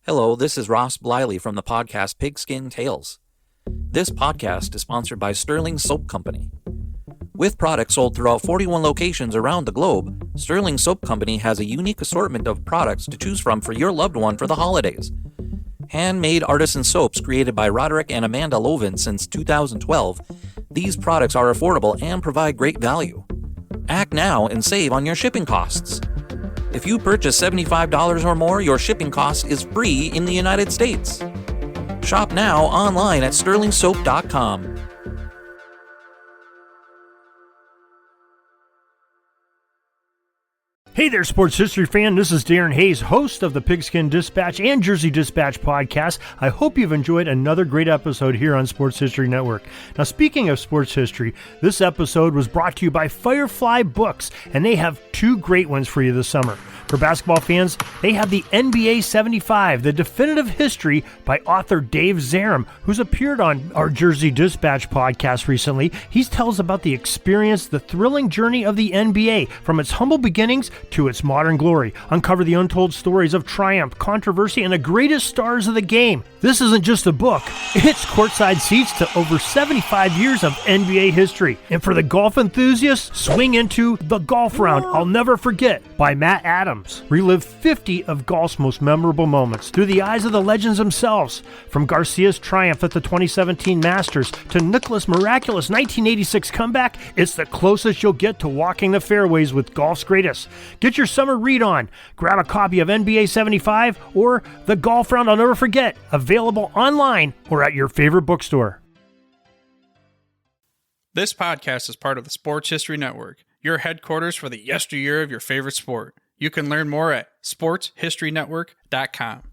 Hello, this is Ross Bliley from the podcast Pigskin Tales. This podcast is sponsored by Sterling Soap Company. With products sold throughout 41 locations around the globe, Sterling Soap Company has a unique assortment of products to choose from for your loved one for the holidays. Handmade artisan soaps created by Roderick and Amanda Lovin since 2012, these products are affordable and provide great value. Act now and save on your shipping costs. If you purchase $75 or more, your shipping cost is free in the United States. Shop now online at sterlingsoap.com. Hey there, sports history fan. This is Darren Hayes, host of the Pigskin Dispatch and Jersey Dispatch podcast. I hope you've enjoyed another great episode here on Sports History Network. Now, speaking of sports history, this episode was brought to you by Firefly Books, and they have two great ones for you this summer. For basketball fans, they have the NBA 75, The Definitive History by author Dave Zarum, who's appeared on our Jersey Dispatch podcast recently. He tells about the experience, the thrilling journey of the NBA, from its humble beginnings to its modern glory. Uncover the untold stories of triumph, controversy, and the greatest stars of the game. This isn't just a book, it's courtside seats to over 75 years of NBA history. And for the golf enthusiasts, swing into The Golf Round I'll Never Forget by Matt Adams. Relive 50 of golf's most memorable moments through the eyes of the legends themselves. From Garcia's triumph at the 2017 Masters to Nicklaus' miraculous 1986 comeback, it's the closest you'll get to walking the fairways with golf's greatest. Get your summer read on. Grab a copy of NBA 75 or The Golf Round I'll Never Forget, available online or at your favorite bookstore. This podcast is part of the Sports History Network, your headquarters for the yesteryear of your favorite sport. You can learn more at sportshistorynetwork.com.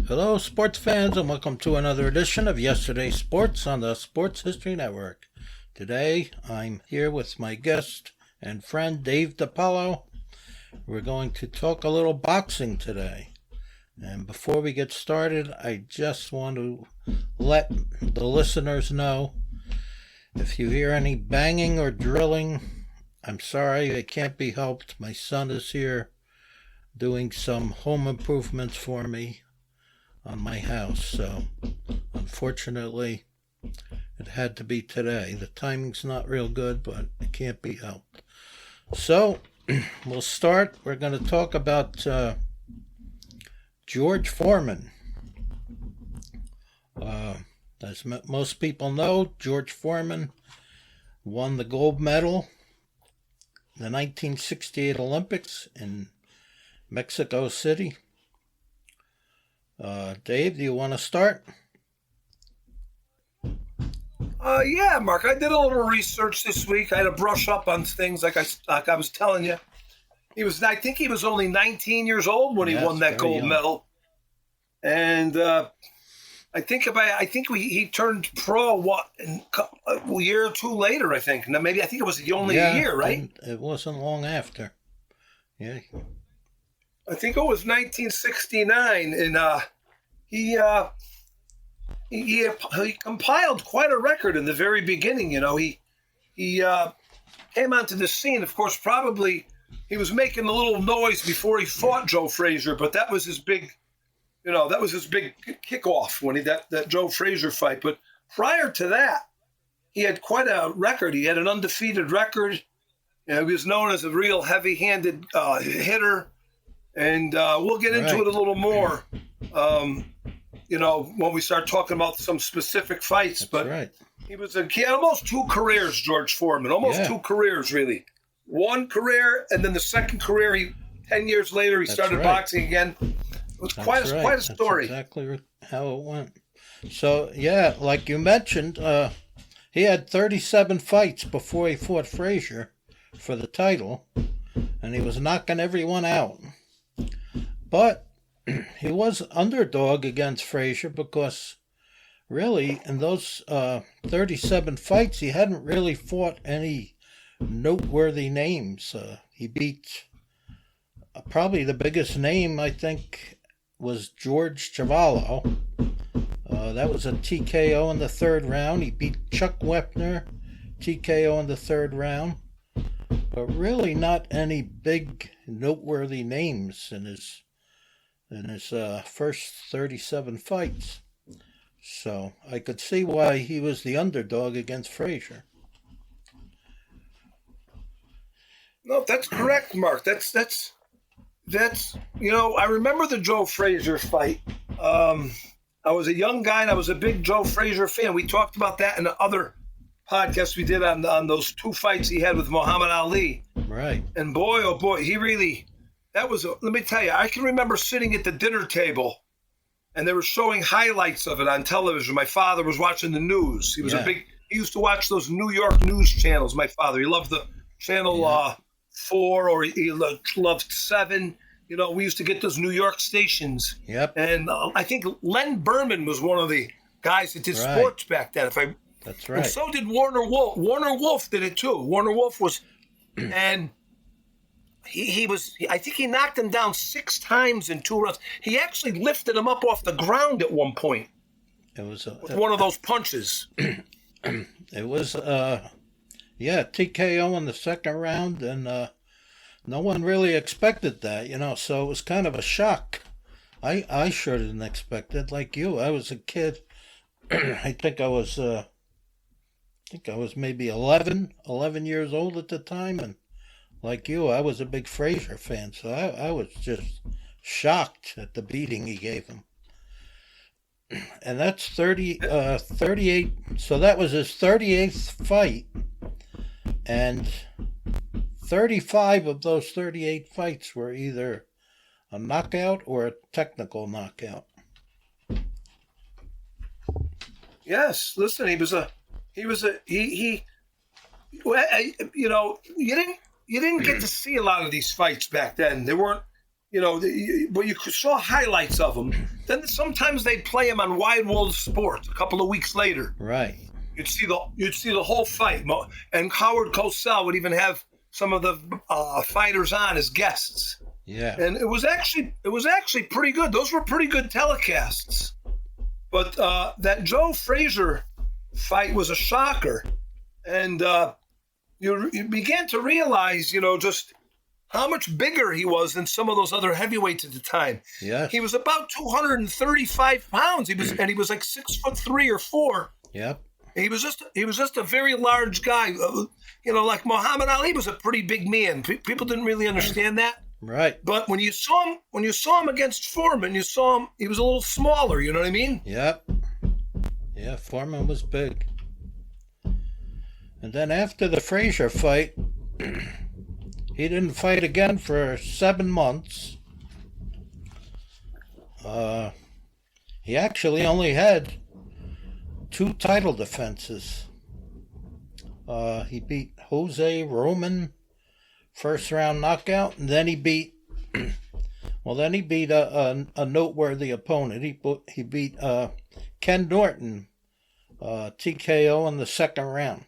Hello, sports fans, and welcome to another edition of Yesterday's Sports on the Sports History Network. Today, I'm here with my guest and friend Dave DePaola. We're going to talk a little boxing today. And before we get started, I just want to let the listeners know, if you hear any banging or drilling, I'm sorry, it can't be helped. My son is here doing some home improvements for me on my house. So, unfortunately, it had to be today. The timing's not real good, but it can't be helped. So, we'll start. We're going to talk about George Foreman. As most people know, George Foreman won the gold medal in the 1968 Olympics in Mexico City. Dave, do you want to start? Yeah, Mark, I did a little research this week. I had to brush up on things like I was telling you. I think he was only 19 years old when he won that gold medal. And I think he turned pro a year or two later, I think. Now, I think it was only a year, right? It wasn't long after. Yeah. I think it was 1969, and he compiled quite a record in the very beginning. You know, he came onto the scene. Of course, probably he was making a little noise before he fought Joe Frazier, but that was his big, kickoff when that Joe Frazier fight. But prior to that, he had quite a record. He had an undefeated record. He was known as a real heavy-handed hitter, and we'll get into it a little more. When we start talking about some specific fights. That's but right. He had almost two careers, George Foreman. Two careers, really. One career, and then the second career, 10 years later, he started boxing again. It was quite a story. That's exactly how it went. So, yeah, like you mentioned, he had 37 fights before he fought Frazier for the title, and he was knocking everyone out. But he was underdog against Frazier because really in those 37 fights he hadn't really fought any noteworthy names. He beat probably the biggest name, I think, was George Cavallo. That was a TKO in the third round. He beat Chuck Wepner, TKO in the third round. But really not any big noteworthy names in his in his first 37 fights. So I could see why he was the underdog against Frazier. No, that's correct, Mark. That's I remember the Joe Frazier fight. I was a young guy and I was a big Joe Frazier fan. We talked about that in the other podcasts we did on those 2 fights he had with Muhammad Ali. Right. And boy, oh boy, let me tell you, I can remember sitting at the dinner table and they were showing highlights of it on television. My father was watching the news. He used to watch those New York news channels, my father. He loved the channel 4 or he loved 7. We used to get those New York stations. Yep. And I think Len Berman was one of the guys that did sports back then. That's right. And so did Warner Wolf. Warner Wolf did it too. Warner Wolf was, and I think he knocked him down 6 times in 2 rounds. He actually lifted him up off the ground at one point. It was with one of those punches. It was, TKO in the second round, and no one really expected that, so it was kind of a shock. I sure didn't expect it, like you. I was a kid. I think I was maybe 11 years old at the time, and like you, I was a big Frazier fan, so I was just shocked at the beating he gave him. And that's 38, so that was his 38th fight, and 35 of those 38 fights were either a knockout or a technical knockout. Yes, listen, you didn't get to see a lot of these fights back then. They weren't, but you saw highlights of them. Then sometimes they'd play them on Wide World Sports a couple of weeks later. Right. You'd see the whole fight, and Howard Cosell would even have some of the fighters on as guests. Yeah. And it was actually pretty good. Those were pretty good telecasts. But that Joe Frazier fight was a shocker. And you began to realize, just how much bigger he was than some of those other heavyweights at the time. Yeah. He was about 235 pounds. He was like 6'3" or 4. Yep. He was just a very large guy. Like Muhammad Ali was a pretty big man. People didn't really understand that. Right. But when you saw him against Foreman, he was a little smaller, you know what I mean? Yep. Yeah, Foreman was big. And then after the Frazier fight, he didn't fight again for 7 months. He actually only had 2 title defenses. He beat Jose Roman, first round knockout, and then he beat a noteworthy opponent. He beat Ken Norton, TKO in the second round.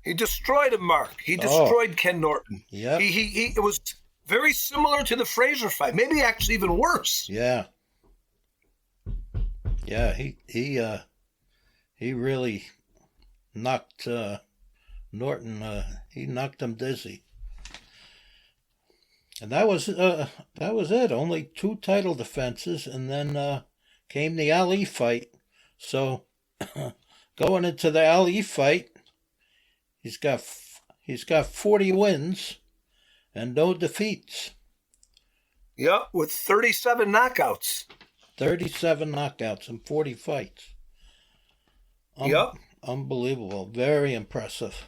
He destroyed him, Mark. He destroyed Ken Norton. Yeah. It was very similar to the Frazier fight, maybe actually even worse. Yeah. Yeah, he really knocked Norton. He knocked him dizzy. And that was it. Only 2 title defenses, and then came the Ali fight. So going into the Ali fight, he's got 40 wins and no defeats. Yep, with 37 knockouts. 37 knockouts in 40 fights. Yep. Unbelievable. Very impressive.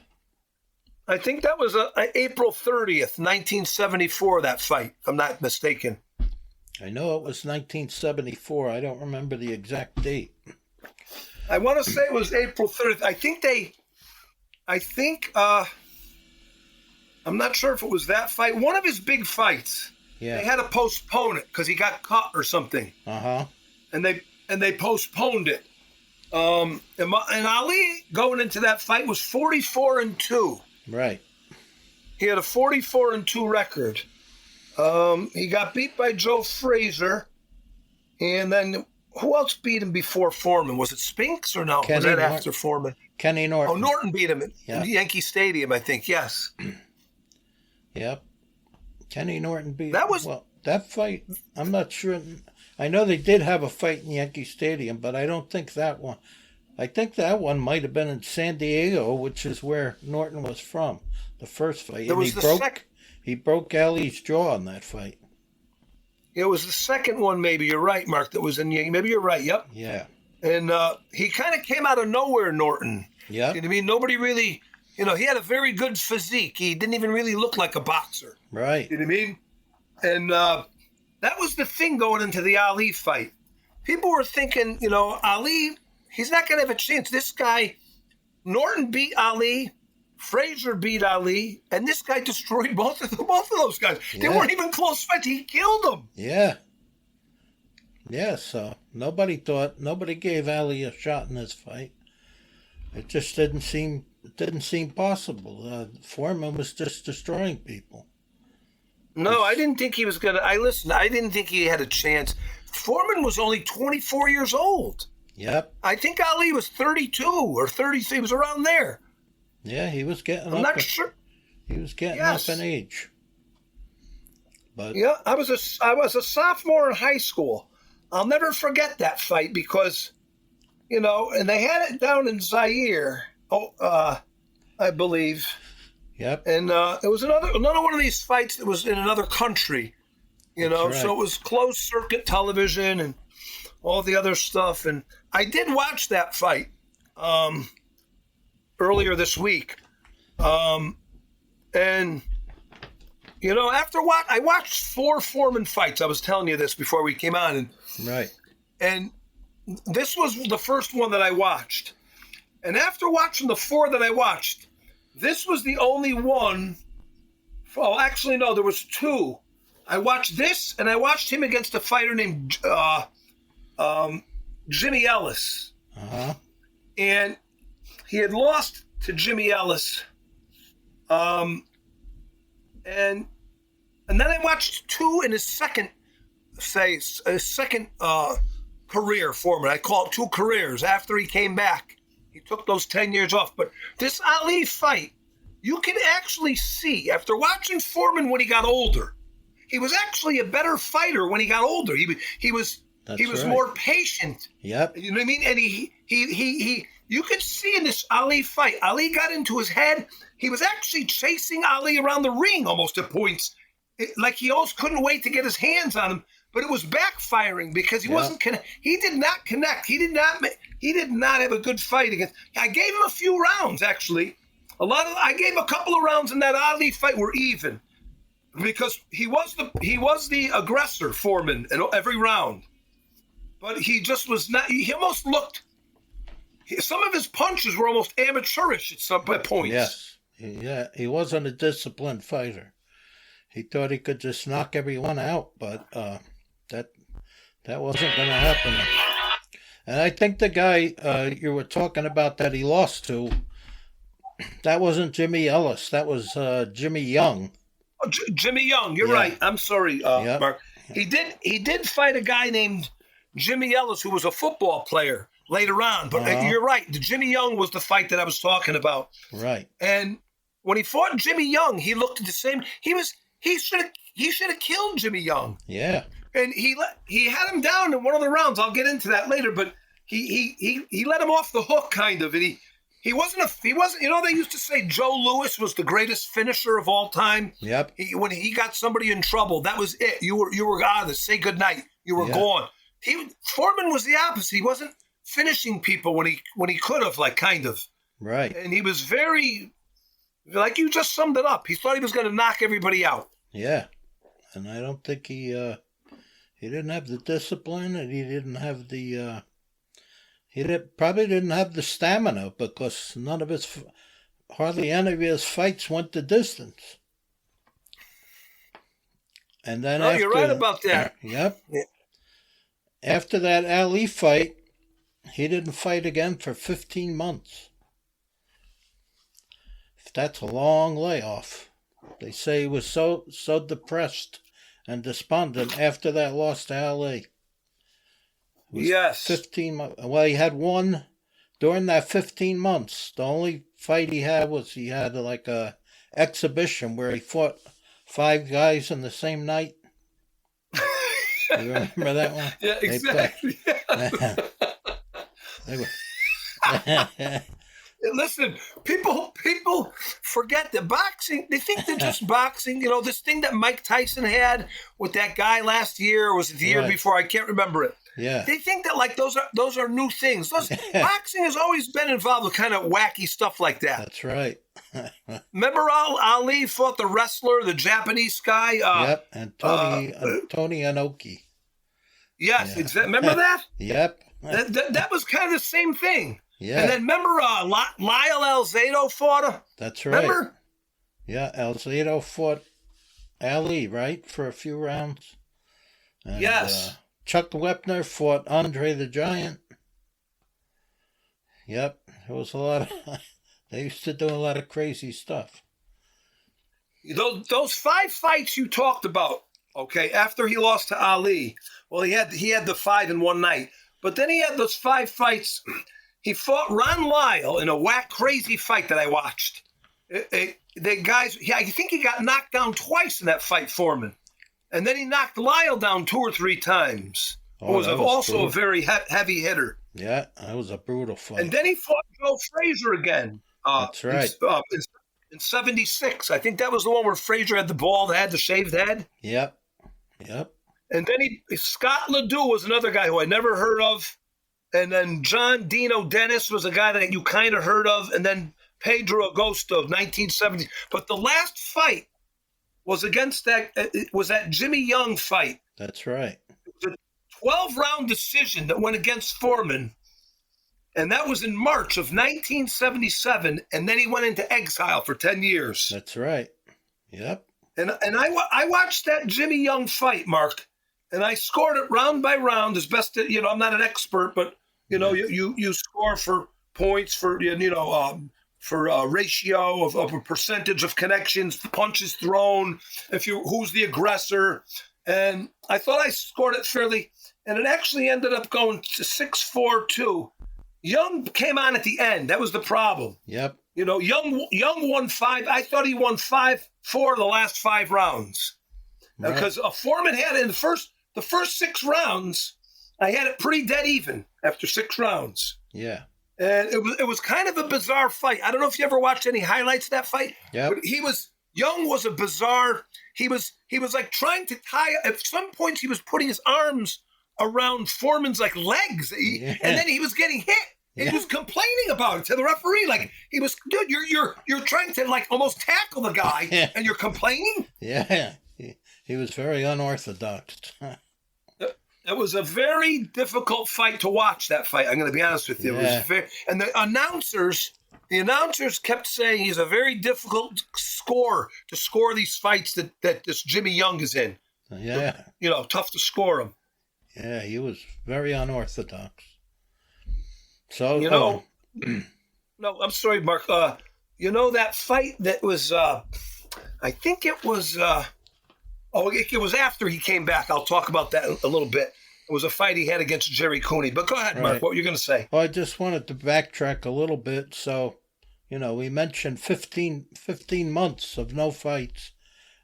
I think that was April 30th, 1974, that fight, if I'm not mistaken. I know it was 1974. I don't remember the exact date. I want to say it was April 30th. I'm not sure if it was that fight. One of his big fights. Yeah. They had to postpone it because he got caught or something. Uh-huh. And they postponed it. And Ali going into that fight was 44-2. Right. He had a 44-2 record. He got beat by Joe Frazier, and then who else beat him before Foreman? Was it Spinks or no? Was that after Foreman? Kenny Norton. Oh, Norton beat him in Yankee Stadium, I think. Yes. Yep. Kenny Norton beat. That was that fight. I'm not sure. I know they did have a fight in Yankee Stadium, but I don't think that one. I think that one might have been in San Diego, which is where Norton was from. The first fight. It was He broke Ali's jaw in that fight. It was the second one, maybe. You're right, Mark. That was in Yankee. Maybe you're right. Yep. Yeah. And he kind of came out of nowhere, Norton. Yeah. You know what I mean? Nobody really, he had a very good physique. He didn't even really look like a boxer. Right. You know what I mean? And that was the thing going into the Ali fight. People were thinking, Ali, he's not going to have a chance. This guy, Norton beat Ali, Frazier beat Ali, and this guy destroyed both of those guys. Yeah. They weren't even close fights. He killed them. Yeah. Yeah, so nobody gave Ali a shot in this fight. It just didn't seem possible. Foreman was just destroying people. No, I didn't think he was going to. I didn't think he had a chance. Foreman was only 24 years old. Yep. I think Ali was 32 or 33. He was around there. Yeah, he was getting I'm not sure. He was getting up in age. But yeah, I was a sophomore in high school. I'll never forget that fight because, and they had it down in Zaire, I believe. Yep. And it was another one of these fights that was in another country, Right. So it was closed circuit television and all the other stuff. And I did watch that fight earlier this week. And after I watched 4 Foreman fights. I was telling you this before we came on. And right. And this was the first one that I watched. And after watching the 4 that I watched, this was the only one. Oh, actually, no, there was 2. I watched this, and I watched him against a fighter named Jimmy Ellis. Uh-huh. And he had lost to Jimmy Ellis. And then I watched 2 in his second career Foreman. I call it 2 careers after he came back. He took those 10 years off. But this Ali fight, you can actually see, after watching Foreman when he got older, he was actually a better fighter when he got older. He was more patient. Yep. You know what I mean? And he you could see in this Ali fight, Ali got into his head. He was actually chasing Ali around the ring almost at points. Like he almost couldn't wait to get his hands on him, but it was backfiring because he wasn't he did not connect. He did not have a good fight against. I gave him a few rounds actually. I gave him a couple of rounds in that Ali fight were even because he was the aggressor, Foreman, in every round. But he just was not. He almost looked. Some of his punches were almost amateurish at some points. Yes. Yeah, he wasn't a disciplined fighter. He thought he could just knock everyone out, but that wasn't going to happen. And I think the guy you were talking about that he lost to, that wasn't Jimmy Ellis. That was Jimmy Young. Oh, Jimmy Young. You're right. I'm sorry, Mark. He did fight a guy named Jimmy Ellis who was a football player later on. But you're right. The Jimmy Young was the fight that I was talking about. Right. And when he fought Jimmy Young, he looked the same. He should have killed Jimmy Young. Yeah. And he had him down in one of the rounds. I'll get into that later, but he let him off the hook kind of. And he wasn't they used to say Joe Louis was the greatest finisher of all time. Yep. When he got somebody in trouble, that was it. You were out of this. Say goodnight. You were gone. Foreman was the opposite. He wasn't finishing people when he could have, like, kind of. Right. And he was very, like you just summed it up. He thought he was going to knock everybody out. Yeah. And I don't think he didn't have the discipline, and he didn't have the probably didn't have the stamina, because hardly any of his fights went the distance. And then you're right about that. Yep. Yeah. After that Ali fight, he didn't fight again for 15 months. That's a long layoff. They say he was so depressed and despondent after that loss to Ali. Yes. 15 months. Well, he had one during that 15 months. The only fight he had was like a exhibition where he fought 5 guys in the same night. You remember that one? Yeah, exactly. Listen, people forget that boxing. They think they're just boxing. You know, this thing that Mike Tyson had with that guy last year, or was it the year before? I can't remember it. Yeah. They think that like those are new things. Boxing has always been involved with kind of wacky stuff like that. That's right. Remember Ali fought the wrestler, the Japanese guy? Yep, and Tony Inoki. Yes, exactly. Remember that? Yep. That was kind of the same thing. Yeah. And then remember Lyle Alzado fought him? That's right. Remember? Yeah, Alzado fought Ali, right, for a few rounds. And, yes. Chuck Wepner fought Andre the Giant. Yep, there was a lot of... They used to do a lot of crazy stuff. Those 5 fights you talked about, okay, after he lost to Ali, well, he had the 5 in one night. But then he had those 5 fights... He fought Ron Lyle in a crazy fight that I watched. I think he got knocked down twice in that fight, Foreman. And then he knocked Lyle down 2 or 3 times. Who was also brutal. A very heavy hitter. Yeah, that was a brutal fight. And then he fought Joe Frazier again. That's right. In 76. I think that was the one where Frazier had the bald head, the shaved head. Yep. And then Scott Ledoux was another guy who I never heard of. And then John Dino Dennis was a guy that you kind of heard of. And then Pedro Agosto of 1970. But the last fight was against that Jimmy Young fight. That's right. It was a 12-round decision that went against Foreman. And that was in March of 1977. And then he went into exile for 10 years. That's right. Yep. And I watched that Jimmy Young fight, Mark. And I scored it round by round as best that, I'm not an expert, but, you score for points for ratio of a percentage of connections, punches thrown, who's the aggressor. And I thought I scored it fairly, and it actually ended up going to 6-4-2. Young came on at the end. That was the problem. Yep. Young won 5. I thought he won 5-4 the last 5 rounds. Right. Because Foreman had it in the first 6 rounds, I had it pretty dead even after 6 rounds. Yeah. And it was kind of a bizarre fight. I don't know if you ever watched any highlights of that fight. Yeah. But Young was a bizarre. He was like trying to tie. At some points, he was putting his arms around Foreman's like legs, and then he was getting hit. And he was complaining about it to the referee. Like he was, dude, you're trying to like almost tackle the guy, and you're complaining. Yeah. He was very unorthodox. It was a very difficult fight to watch, that fight. I'm going to be honest with you. Yeah. It was and the announcers kept saying he's a very difficult to score these fights that this Jimmy Young is in. Yeah. Tough to score him. Yeah, he was very unorthodox. So, no, I'm sorry, Mark. That fight that was, I think it was, it was after he came back. I'll talk about that a little bit. It was a fight he had against Jerry Cooney. But go ahead, Mark. Right. What were you going to say? Well, I just wanted to backtrack a little bit. So, we mentioned 15 months of no fights.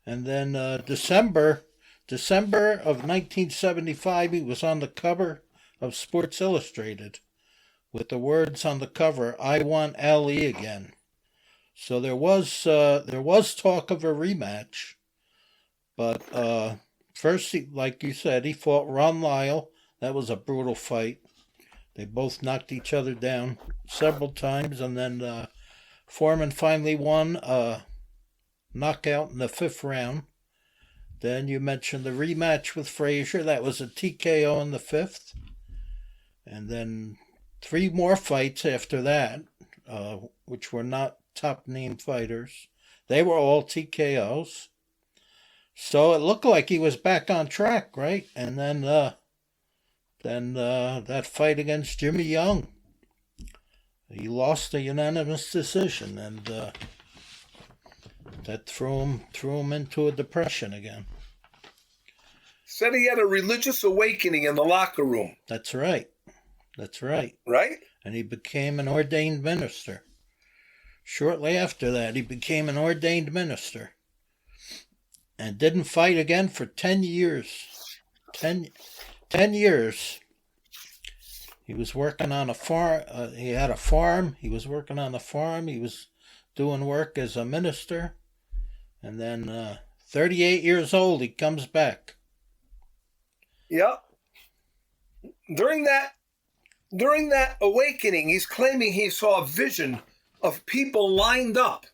And then December of 1975, he was on the cover of Sports Illustrated with the words on the cover, "I want Ali again." So there was talk of a rematch. But first, like you said, he fought Ron Lyle. That was a brutal fight. They both knocked each other down several times. And then Foreman finally won a knockout in the 5th round. Then you mentioned the rematch with Frazier. That was a TKO in the 5th. And then 3 more fights after that, which were not top-name fighters. They were all TKOs. So it looked like he was back on track, right? And then that fight against Jimmy Young, he lost a unanimous decision, and that threw him into a depression again. Said he had a religious awakening in the locker room. That's right. Right? And he became an ordained minister. Shortly after that, he became an ordained minister. and didn't fight again for 10 years. 10 years. He was working on a farm. He had a farm. He was working on the farm. He was doing work as a minister. And then 38 years old, he comes back. Yep. During that awakening, he's claiming he saw a vision of people lined up.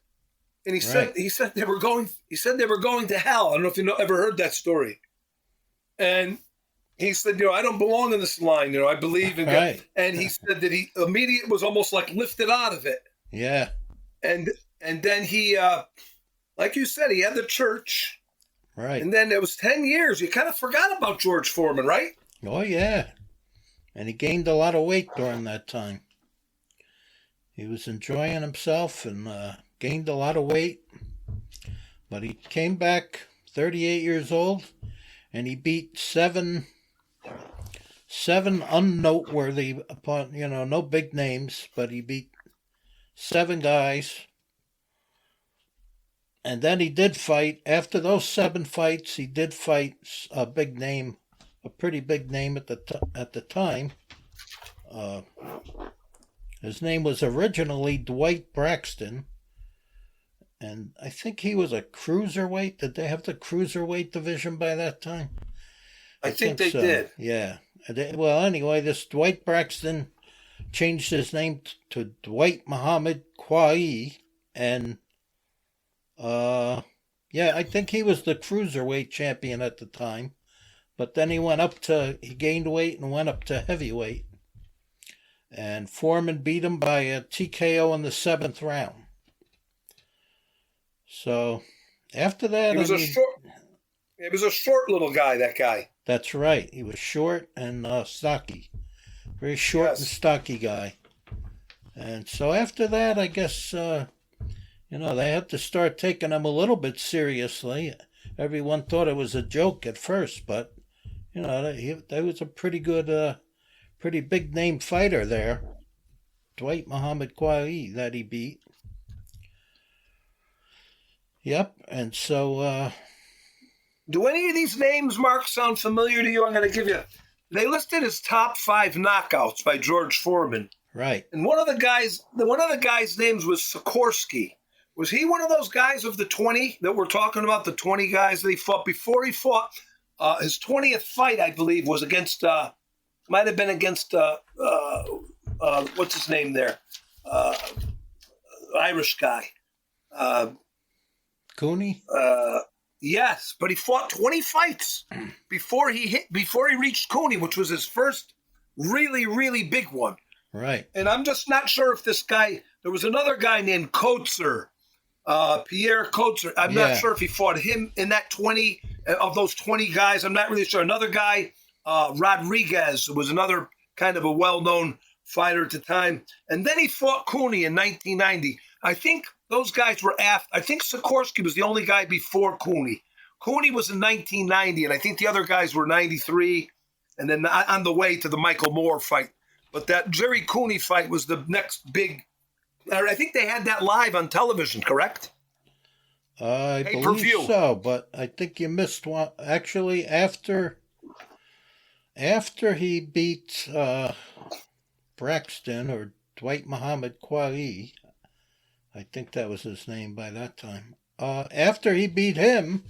And he said they were going to hell. I don't know if you ever heard that story. And he said, I don't belong in this line. I believe in God. And he said that he immediately was almost like lifted out of it. Yeah. And then he, like you said, he had the church. Right. And then it was 10 years. You kind of forgot about George Foreman, right? Oh, yeah. And he gained a lot of weight during that time. He was enjoying himself and gained a lot of weight. But he came back 38 years old, and he beat seven unnoteworthy, no big names, but he beat 7 guys. And then he did fight. After those 7 fights, he did fight a big name, a pretty big name at the time. His name was originally Dwight Braxton, and I think he was a cruiserweight. Did they have the cruiserweight division by that time? I think they so. did. Yeah. Well, anyway, this Dwight Braxton changed his name to Dwight Muhammad Kwai, and I think he was the cruiserweight champion at the time. But then he gained weight and went up to heavyweight. And Foreman beat him by a TKO in the 7th round. So after that, it was a short little guy, that guy. That's right. He was short and stocky. Very short and stocky guy. And so after that, I guess, they had to start taking him a little bit seriously. Everyone thought it was a joke at first, but, that was a pretty good, pretty big name fighter there. Dwight Muhammad Kwai that he beat. Yep, and so... Do any of these names, Mark, sound familiar to you? I'm going to give you... They listed his top 5 knockouts by George Foreman. Right. And one of the guys' names was Sikorsky. Was he one of those guys of the 20 that we're talking about, the 20 guys that he fought? Before he fought, his 20th fight, I believe, was against... might have been against... what's his name there? Irish guy. Cooney? Yes, but he fought 20 fights before he reached Cooney, which was his first really, really big one. Right. And I'm just not sure if this guy, there was another guy named Kotzer, Pierre Kotzer. I'm not sure if he fought him in that 20, of those 20 guys. I'm not really sure. Another guy, Rodriguez, was another kind of a well-known fighter at the time. And then he fought Cooney in 1990. I think those guys were after. I think Sikorsky was the only guy before Cooney. Cooney was in 1990, and I think the other guys were 93, and then on the way to the Michael Moore fight. But that Jerry Cooney fight was the next big. I think they had that live on television, correct? I believe so, but I think you missed one. Actually, after he beat Braxton, or Dwight Muhammad Kwai, I think that was his name by that time. After he beat him,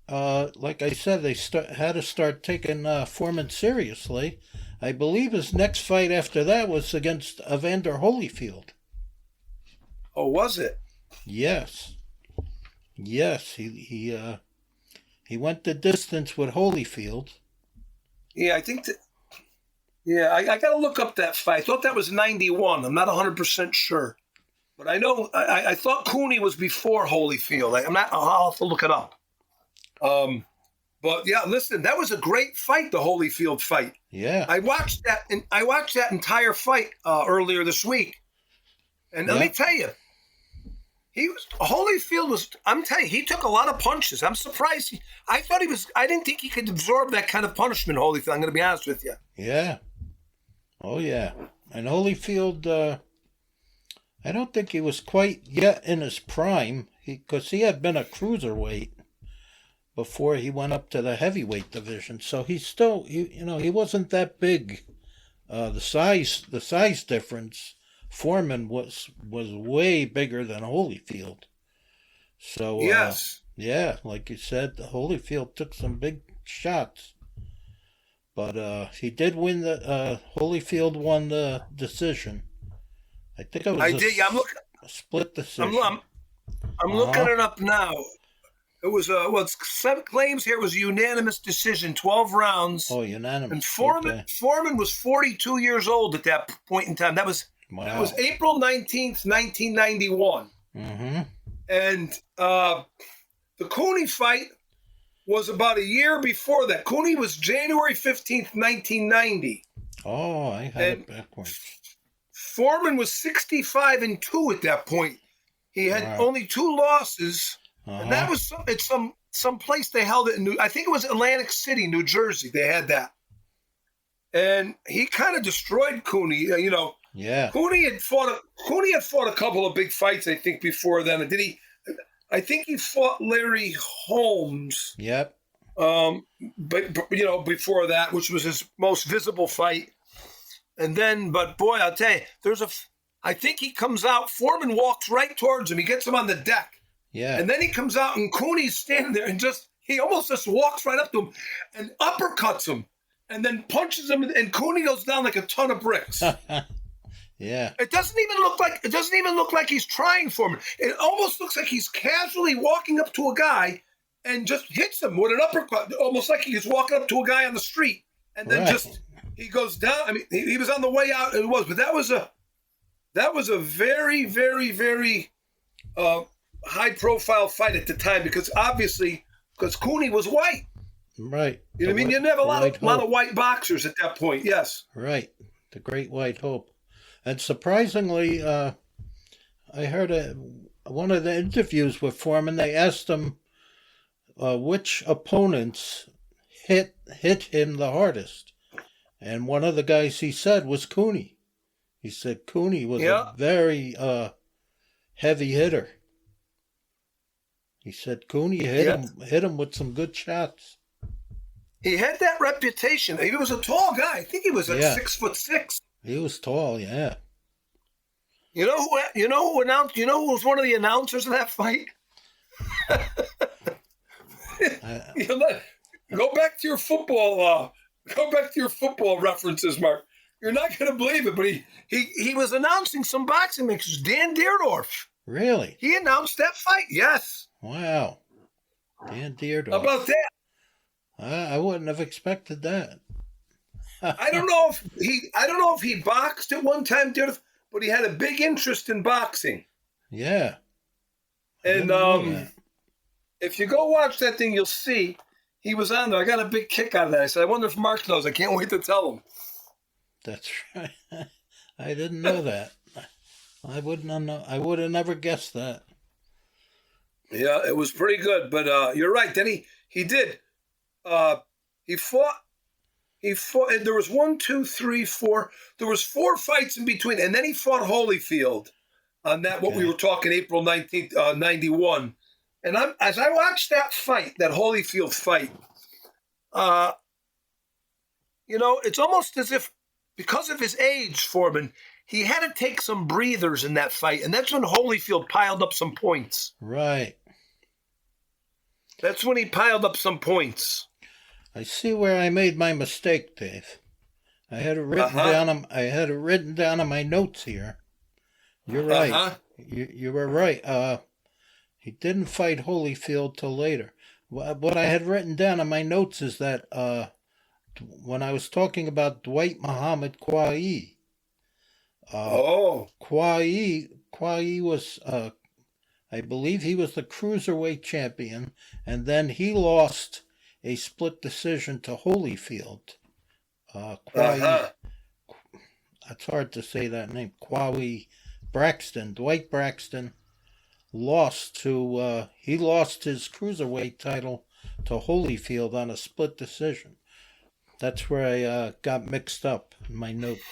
like I said, they had to start taking Foreman seriously. I believe his next fight after that was against Evander Holyfield. Oh, was it? Yes. Yes, he went the distance with Holyfield. Yeah, I think that. Yeah, I got to look up that fight. I thought that was 91. I'm not 100% sure. But I know, I thought Cooney was before Holyfield. I'll have to look it up. But yeah, listen, that was a great fight, the Holyfield fight. Yeah. I watched that entire fight earlier this week. And let me tell you, I'm telling you, he took a lot of punches. I'm surprised. I didn't think he could absorb that kind of punishment, Holyfield. I'm going to be honest with you. Yeah. Oh, yeah. And Holyfield, I don't think he was quite yet in his prime, because he had been a cruiserweight. before he went up to the heavyweight division. So he's still, he wasn't that big. The size difference, Foreman was way bigger than Holyfield. So Yes. yeah, like you said, Holyfield took some big shots, but he did win Holyfield won the decision. I think it was a split decision. I'm looking it up now. It was it's 7 claims here. It was a unanimous decision, 12 rounds. Oh, unanimous. And Foreman was 42 years old at that point in time. That was April 19th, 1991. Mm-hmm. And the Cooney fight was about a year before that. Cooney was January 15th, 1990. Oh, I had it backwards. Foreman was 65-2 at that point. He had only 2 losses. And that was some place they held it in I think it was Atlantic City, New Jersey. They had that. And he kind of destroyed Cooney, Yeah. Cooney had fought a couple of big fights, I think, before then. I think he fought Larry Holmes. Yep. But before that, which was his most visible fight. And then, but boy, I'll tell you, I think he comes out, Foreman walks right towards him. He gets him on the deck. Yeah. And then he comes out and Cooney's standing there and he almost just walks right up to him and uppercuts him and then punches him and Cooney goes down like a ton of bricks. Yeah. It doesn't even look like he's trying for him. It almost looks like he's casually walking up to a guy and just hits him with an uppercut, almost like he's walking up to a guy on the street. And then he goes down. I mean, he was on the way out. But that was a very, very, very high-profile fight at the time because Cooney was white. Right. You know what I mean? You didn't have a lot of white boxers at that point. Yes. Right. The Great White Hope. And surprisingly, I heard one of the interviews with Foreman. They asked him which opponents hit him the hardest, and one of the guys he said was Cooney. He said Cooney was a very heavy hitter. He said Cooney hit him with some good shots. He had that reputation. He was a tall guy. I think he was 6'6". He was tall, yeah. You know who announced? You know who was one of the announcers of that fight? Go back to your football. Go back to your football references, Mark. You're not going to believe it, but he was announcing some boxing matches. Dan Deerdorf. Really? He announced that fight. Yes. Wow. Dan Deerdorf. How about that? I wouldn't have expected that. I don't know if he boxed at one time, but he had a big interest in boxing. Yeah. And if you go watch that thing, you'll see he was on there. I got a big kick out of that. I said, I wonder if Mark knows. I can't wait to tell him. That's right. I didn't know that. I would have never guessed that. Yeah, it was pretty good. But you're right. Then he did. He fought. There was 1, 2, 3, 4. There was 4 fights in between, and then he fought Holyfield on that. What we were talking, April 19th, 91. And as I watched that fight, that Holyfield fight, it's almost as if because of his age, Foreman, he had to take some breathers in that fight, and that's when Holyfield piled up some points. Right. That's when he piled up some points. I see where I made my mistake, Dave. I had it written down. I had it written down in my notes here. You're right. You were right. He didn't fight Holyfield till later. What I had written down in my notes is that when I was talking about Dwight Muhammad Quayi, Quayi was, I believe he was the cruiserweight champion, and then he lost a split decision to Holyfield. Quayi, it's hard to say that name. Quayi Braxton, Dwight Braxton, lost he lost his cruiserweight title to Holyfield on a split decision. That's where I got mixed up in my notes.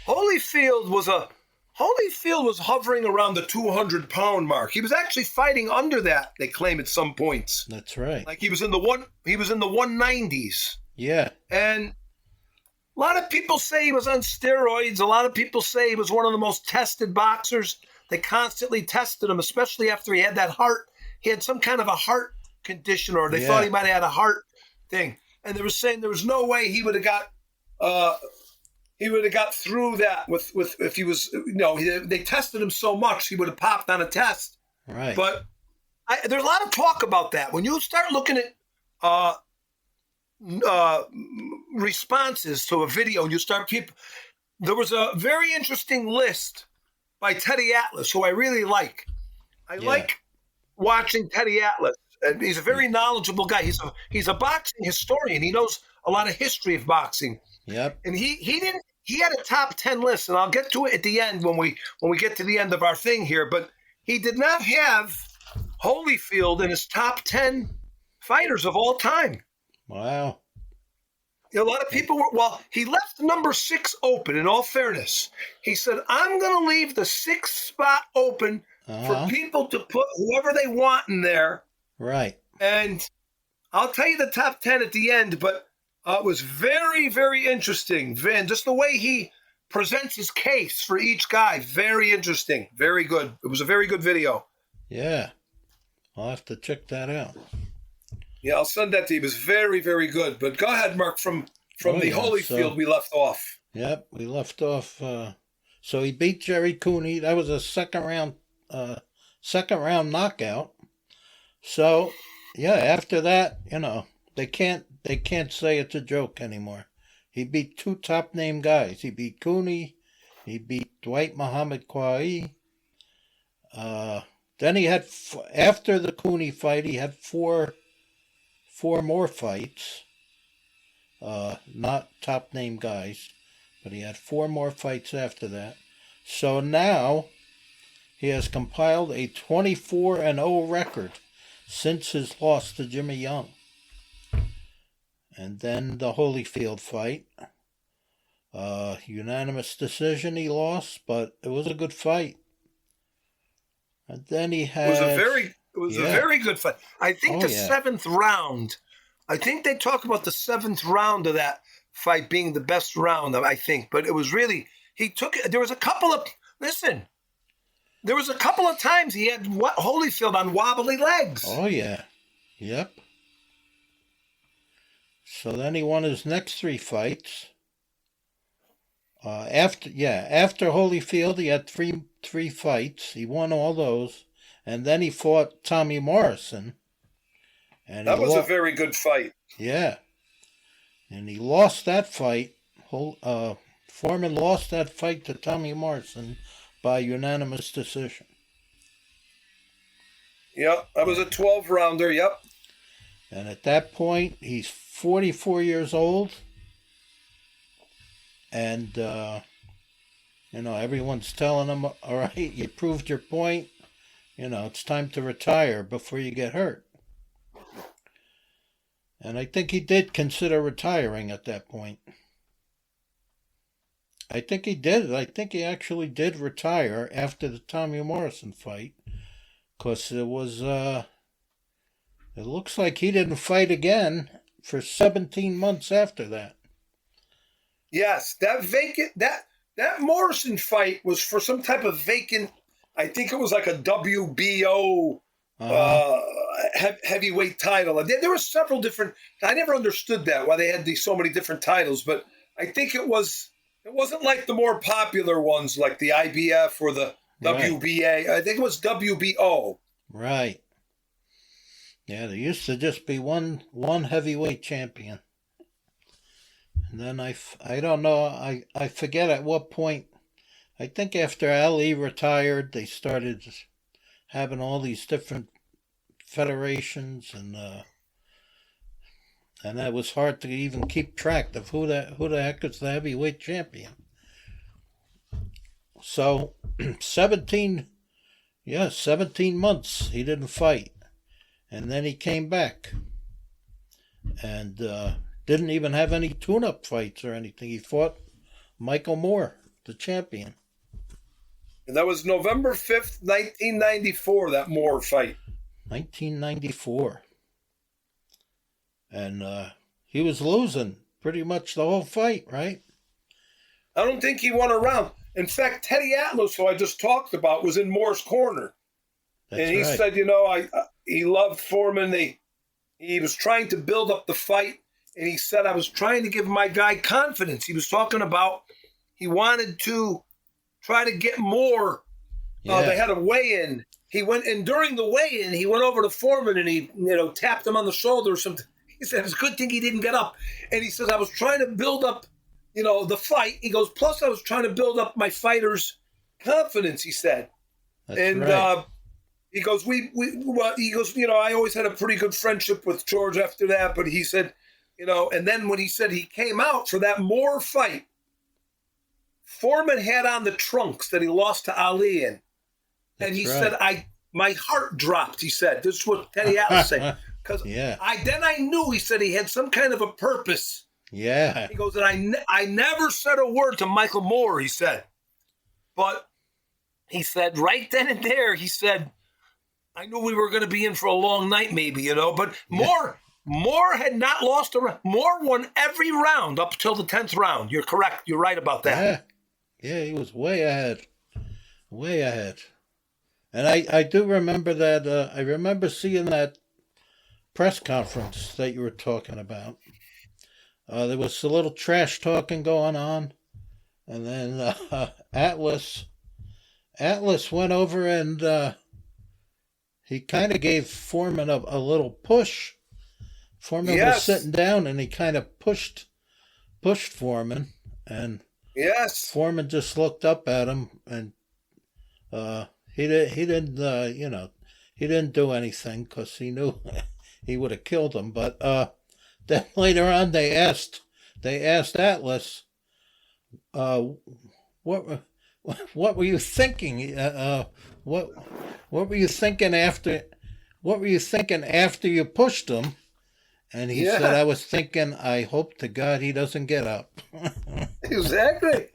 Holyfield was Holyfield was hovering around the 200-pound mark. He was actually fighting under that, they claim, at some points. That's right. Like he was in the 190s. Yeah. And a lot of people say he was on steroids. A lot of people say he was one of the most tested boxers. They constantly tested him, especially after he had that heart. He had some kind of a heart condition, or they thought he might have had a heart thing. And they were saying there was no way he would have got through that with if he was, they tested him so much he would have popped on a test. Right. But there's a lot of talk about that. When you start looking at responses to a video and you start there was a very interesting list by Teddy Atlas, who I really like. I like watching Teddy Atlas. And he's a very knowledgeable guy. He's a boxing historian. He knows a lot of history of boxing. Yep. And he had a top 10 list, and I'll get to it at the end when we get to the end of our thing here, but he did not have Holyfield in his top 10 fighters of all time. Wow. A lot of people he left number 6 open, in all fairness. He said, I'm going to leave the 6th spot open for people to put whoever they want in there. Right. And I'll tell you the top 10 at the end, but it was very, very interesting. Vin, just the way he presents his case for each guy, very interesting, very good. It was a very good video. Yeah. I'll have to check that out. Yeah, I'll send that to you. It was very, very good. But go ahead, Mark, from the Holyfield we left off. Yep, we left off. So he beat Jerry Cooney. That was a second round knockout. So, yeah, after that, they can't say it's a joke anymore. He beat 2 top name guys. He beat Cooney. He beat Dwight Muhammad Qawi. Then he had, after the Cooney fight, he had four more fights. Not top name guys, but he had 4 more fights after that. So now he has compiled a 24-0 record since his loss to Jimmy Young. And then the Holyfield fight. Unanimous decision he lost, but it was a good fight. And then he had... It was a very good fight. I think the 7th round, I think they talk about the 7th round of that fight being the best round, I think. But it was really, there was a couple of times he had Holyfield on wobbly legs. Oh, yeah. Yep. So then he won his next 3 fights. After Holyfield, he had three fights. He won all those. And then he fought Tommy Morrison. And that was a very good fight. Yeah. And he lost that fight. Foreman lost that fight to Tommy Morrison by unanimous decision. Yep, that was a 12-rounder, yep. And at that point, he's 44 years old. And, everyone's telling him, all right, you proved your point. It's time to retire before you get hurt. And I think he did consider retiring at that point. I think he did. I think he actually did retire after the Tommy Morrison fight. Because it was, it looks like he didn't fight again for 17 months after that. Yes, that Morrison fight was for some type of vacant, I think it was like a WBO heavyweight title. There were several different, I never understood that, why they had so many different titles, but I think it wasn't like the more popular ones like the IBF or the WBA. I think it was WBO. Right. Yeah, there used to just be one heavyweight champion. And then I don't know, I forget at what point. I think after Ali retired, they started having all these different federations, and that was hard to even keep track of who the heck is the heavyweight champion. So 17 months he didn't fight, and then he came back, and didn't even have any tune-up fights or anything. He fought Michael Moore, the champion. And that was November 5th, 1994, that Moore fight. 1994. And he was losing pretty much the whole fight, right? I don't think he won a round. In fact, Teddy Atlas, who I just talked about, was in Moore's corner. And he said, he loved Foreman. He was trying to build up the fight. And he said, I was trying to give my guy confidence. He was talking about he wanted to try to get more. They had a weigh-in. He went, and during the weigh-in, he went over to Foreman and he, tapped him on the shoulder or something. He said, it's a good thing he didn't get up. And he says, I was trying to build up, the fight. He goes, plus I was trying to build up my fighters' confidence, he said. That's right. He goes, I always had a pretty good friendship with George after that. But he said, and then when he said he came out for that Moore fight, Foreman had on the trunks that he lost to Ali in. And he said, my heart dropped, he said. This is what Teddy Atlas said. Because I knew, he said, he had some kind of a purpose. Yeah. He goes, and I never said a word to Michael Moore, he said. But he said, right then and there, he said, I knew we were going to be in for a long night maybe, But Moore had not lost a round. Moore won every round up till the 10th round. You're correct. You're right about that. Yeah, he was way ahead. Way ahead. And I do remember that. I remember seeing that press conference that you were talking about. There was a little trash talking going on. And then Atlas went over and he kind of gave Foreman a little push. Foreman was sitting down and he kind of pushed Foreman. And Foreman just looked up at him and he didn't do anything because he knew he would have killed him. But then later on they asked Atlas, what were you thinking? What were you thinking after? What were you thinking after you pushed him? And he said, I was thinking, I hope to God he doesn't get up. Exactly.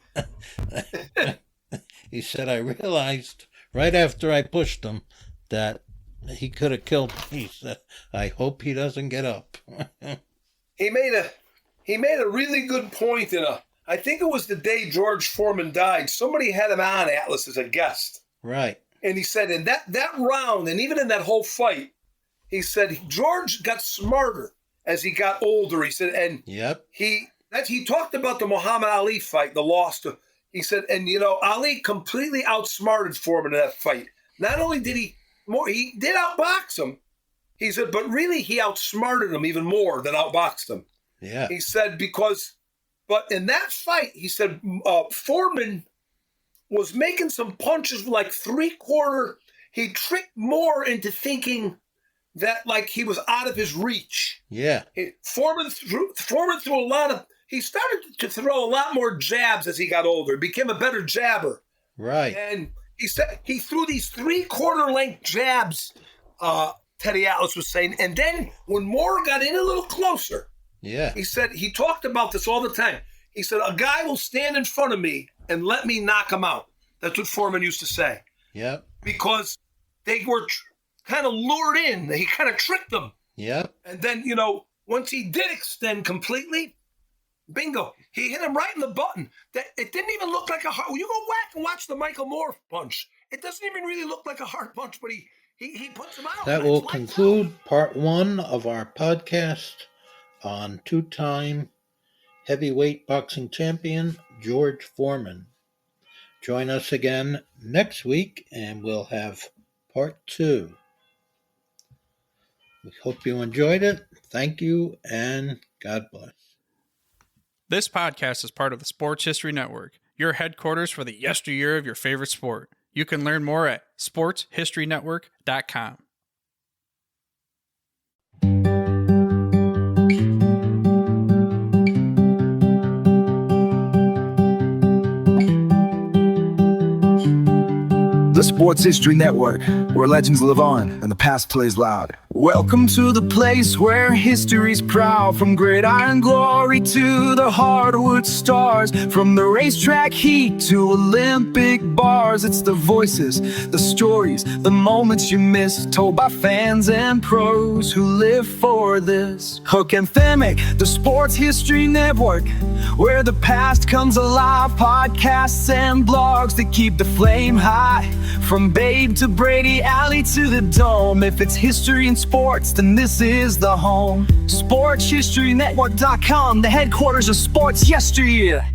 He said, I realized right after I pushed him that he could have killed me. He said, I hope he doesn't get up. He made a really good point I think it was the day George Foreman died. Somebody had him on Atlas as a guest. Right. And he said in that round, and even in that whole fight, he said George got smarter as he got older. He said, and he talked about the Muhammad Ali fight, the loss to. He said, and Ali completely outsmarted Foreman in that fight. Not only did he did outbox him. He said, but really he outsmarted him even more than outboxed him. Yeah. He said but in that fight, he said Foreman was making some punches like 3/4. He tricked Moore into thinking that like he was out of his reach. Yeah. Foreman threw a lot of. He started to throw a lot more jabs as he got older. He became a better jabber. Right. And he said he threw these 3/4 length jabs. Teddy Atlas was saying, and then when Moore got in a little closer, he said he talked about this all the time. He said a guy will stand in front of me and let me knock him out. That's what Foreman used to say. Yeah. Because they were kind of lured in. He kind of tricked them. Yeah. And then, once he did extend completely, bingo, he hit him right in the button. It didn't even look like a hard. You go back and watch the Michael Moore punch. It doesn't even really look like a hard punch, but he puts him out. That will conclude part 1 of our podcast on 2-time heavyweight boxing champion George Foreman. Join us again next week and we'll have part 2. We hope you enjoyed it. Thank you and God bless. This podcast is part of the Sports History Network, your headquarters for the yesteryear of your favorite sport. You can learn more at sportshistorynetwork.com. The Sports History Network, where legends live on and the past plays loud. Welcome to the place where history's proud. From gridiron glory to the hardwood stars, from the racetrack heat to Olympic bars. It's the voices, the stories, the moments you miss, told by fans and pros who live for this. Hook and Themic, the Sports History Network, where the past comes alive. Podcasts and blogs that keep the flame high. From Babe to Brady, Alley to the Dome. If it's history and sports, then this is the home. SportsHistoryNetwork.com, the headquarters of sports yesteryear.